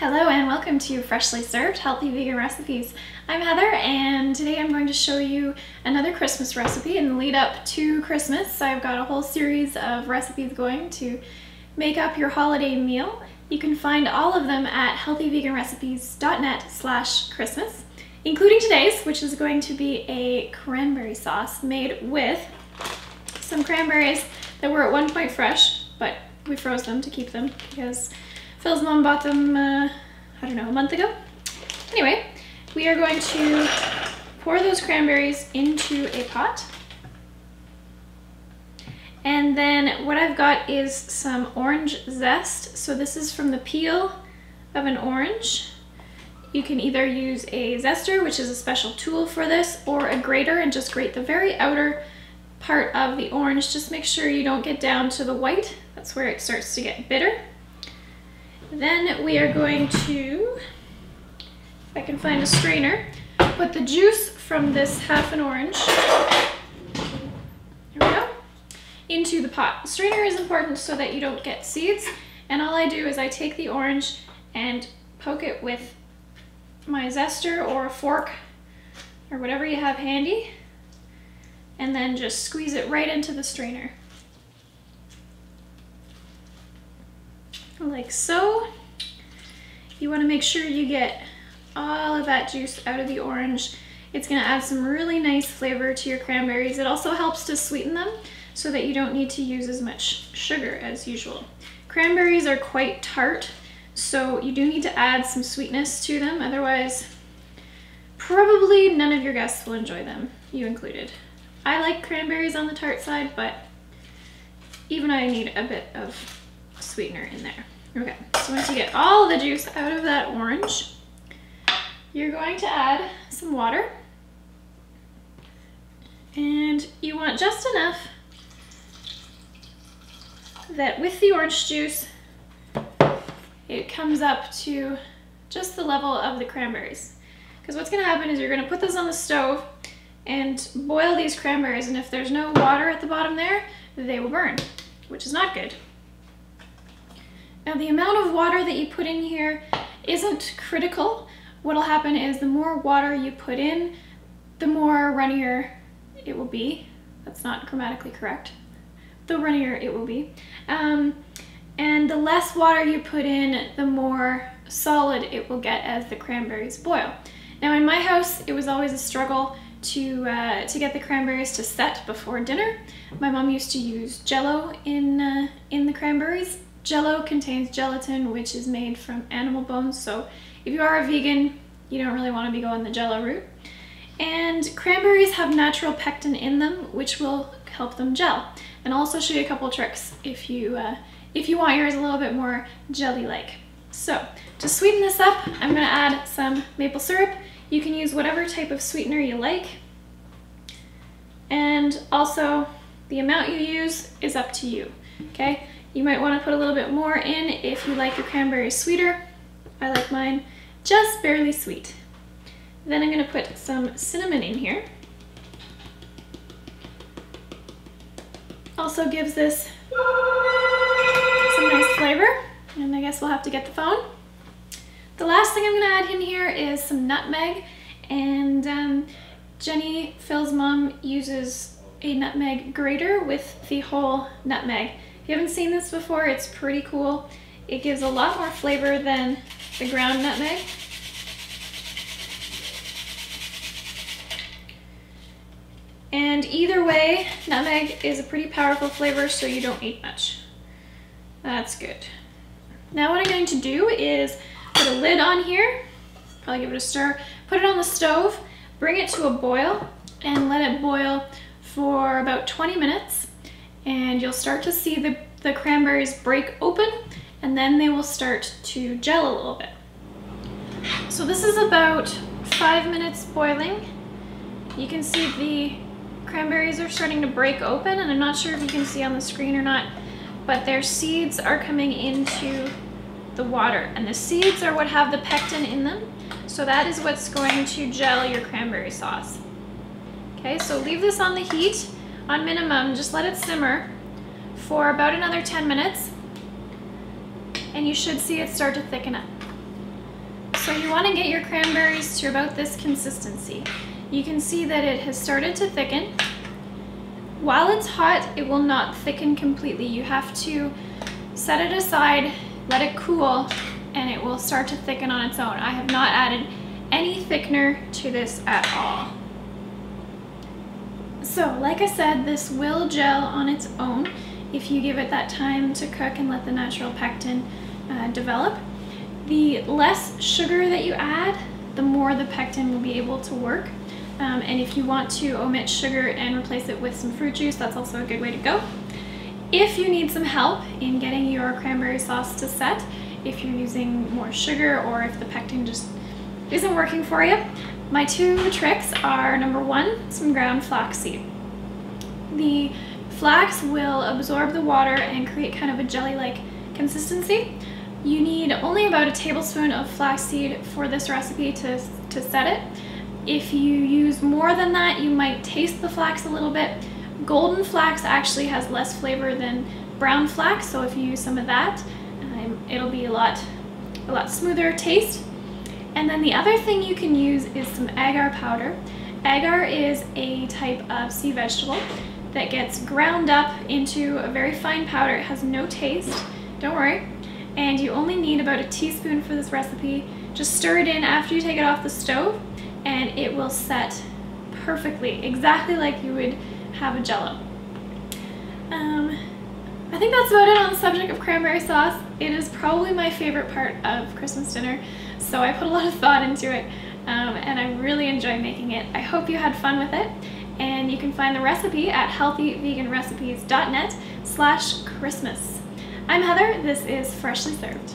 Hello and welcome to Freshly Served Healthy Vegan Recipes. I'm Heather and today I'm going to show you another Christmas recipe. In the lead up to Christmas, I've got a whole series of recipes going to make up your holiday meal. You can find all of them at healthyveganrecipes.net/Christmas, including today's, which is going to be a cranberry sauce made with some cranberries that were at one point fresh, but we froze them to keep them because Phil's mom bought them, I don't know, a month ago. Anyway, we are going to pour those cranberries into a pot. And then what I've got is some orange zest. So this is from the peel of an orange. You can either use a zester, which is a special tool for this, or a grater and just grate the very outer part of the orange. Just make sure you don't get down to the white. That's where it starts to get bitter. Then we are going to, if I can find a strainer, put the juice from this half an orange, here we go, into the pot. The strainer is important so that you don't get seeds, and all I do is I take the orange and poke it with my zester or a fork or whatever you have handy, and then just squeeze it right into the strainer. Like so. You want to make sure you get all of that juice out of the orange. It's going to add some really nice flavor to your cranberries. It also helps to sweeten them so that you don't need to use as much sugar as usual. Cranberries are quite tart, so you do need to add some sweetness to them, otherwise probably none of your guests will enjoy them, you included. I like cranberries on the tart side, but even I need a bit of sweetener in there. Okay, so once you get all the juice out of that orange, you're going to add some water. And you want just enough that with the orange juice, it comes up to just the level of the cranberries. Because what's going to happen is you're going to put this on the stove and boil these cranberries, and if there's no water at the bottom there, they will burn, which is not good. Now the amount of water that you put in here isn't critical. What'll happen is the more water you put in, the more runnier it will be. That's not grammatically correct. The runnier it will be. And the less water you put in, the more solid it will get as the cranberries boil. Now in my house, it was always a struggle to get the cranberries to set before dinner. My mom used to use Jell-o in the cranberries. Jell-o contains gelatin, which is made from animal bones, so if you are a vegan, you don't really want to be going the Jell-o route. And cranberries have natural pectin in them, which will help them gel. And I'll also show you a couple of tricks if you want yours a little bit more jelly-like. So to sweeten this up, I'm going to add some maple syrup. You can use whatever type of sweetener you like. And also, the amount you use is up to you, okay? You might want to put a little bit more in if you like your cranberries sweeter. I like mine just barely sweet. Then I'm going to put some cinnamon in here. Also gives this some nice flavor. And I guess we'll have to get the phone. The last thing I'm going to add in here is some nutmeg. And Jenny, Phil's mom, uses a nutmeg grater with the whole nutmeg. If you haven't seen this before, it's pretty cool. It gives a lot more flavor than the ground nutmeg. And either way, nutmeg is a pretty powerful flavor, so you don't eat much. That's good. Now what I'm going to do is put a lid on here, probably give it a stir, put it on the stove, bring it to a boil, and let it boil for about 20 minutes. And you'll start to see the cranberries break open, and then they will start to gel a little bit. So this is about 5 minutes boiling. You can see the cranberries are starting to break open, and I'm not sure if you can see on the screen or not, but their seeds are coming into the water, and the seeds are what have the pectin in them. So that is what's going to gel your cranberry sauce. Okay, so leave this on the heat on minimum, just let it simmer for about another 10 minutes, and you should see it start to thicken up. So you want to get your cranberries to about this consistency. You can see that it has started to thicken. While it's hot, it will not thicken completely. You have to set it aside, let it cool, and it will start to thicken on its own. I have not added any thickener to this at all. So, like I said, this will gel on its own if you give it that time to cook and let the natural pectin develop. The less sugar that you add, the more the pectin will be able to work. And if you want to omit sugar and replace it with some fruit juice, that's also a good way to go. If you need some help in getting your cranberry sauce to set, if you're using more sugar or if the pectin just isn't working for you, my two tricks are, number one, some ground flaxseed. The flax will absorb the water and create kind of a jelly-like consistency. You need only about a tablespoon of flaxseed for this recipe to set it. If you use more than that, you might taste the flax a little bit. Golden flax actually has less flavor than brown flax, so if you use some of that, it'll be a lot smoother taste. And then the other thing you can use is some agar powder. Agar is a type of sea vegetable that gets ground up into a very fine powder. It has no taste, don't worry. And you only need about a teaspoon for this recipe. Just stir it in after you take it off the stove, and it will set perfectly, exactly like you would have a Jell-o. I think that's about it on the subject of cranberry sauce. It is probably my favorite part of Christmas dinner, so I put a lot of thought into it, and I really enjoy making it. I hope you had fun with it, and you can find the recipe at healthyveganrecipes.net/Christmas. I'm Heather, this is Freshly Served.